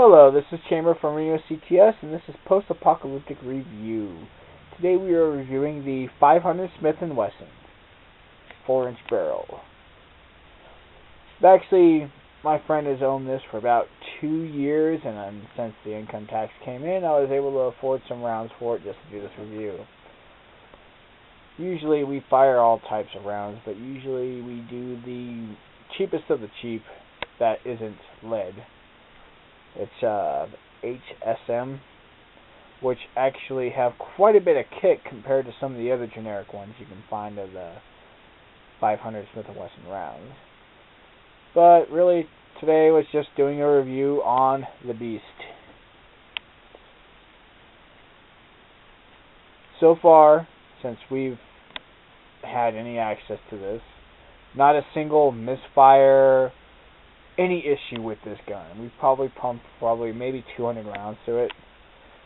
Hello, this is Chamber from Reno CTS, and this is Post-Apocalyptic Review. Today we are reviewing the 500 Smith & Wesson 4-inch barrel. Actually, my friend has owned this for about 2 years, and since the income tax came in, I was able to afford some rounds for it just to do this review. Usually we fire all types of rounds, but usually we do the cheapest of the cheap that isn't lead. It's HSM, which actually have quite a bit of kick compared to some of the other generic ones you can find of the 500 Smith & Wesson rounds. But really, today was just doing a review on the beast. So far, since we've had any access to this, not a single misfire, any issue with this gun. We've probably pumped maybe 200 rounds to it,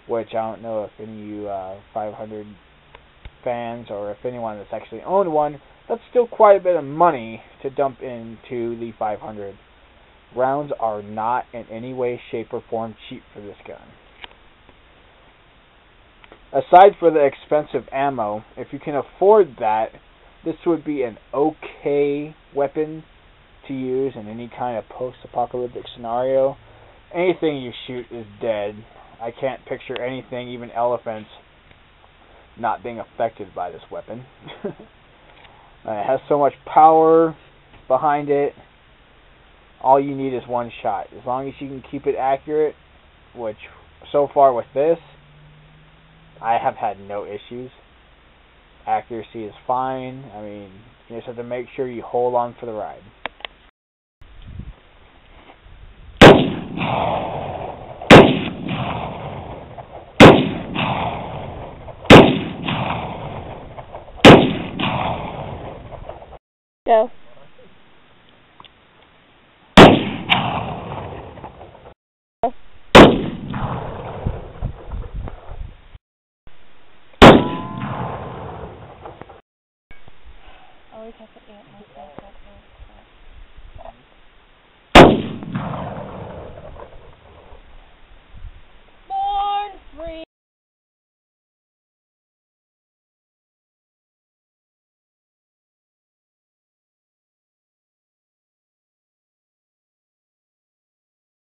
which I don't know if any of you 500 fans or if anyone that's actually owned one, that's still quite a bit of money to dump into the 500. Rounds are not in any way, shape, or form cheap for this gun. Aside for the expensive ammo, if you can afford that, this would be an okay weapon to use in any kind of post-apocalyptic scenario. Anything you shoot is dead. I can't picture anything, even elephants, not being affected by this weapon. It has so much power behind it. All you need is one shot. As long as you can keep it accurate, which so far with this, I have had no issues. Accuracy is fine. I mean, you just have to make sure you hold on for the ride.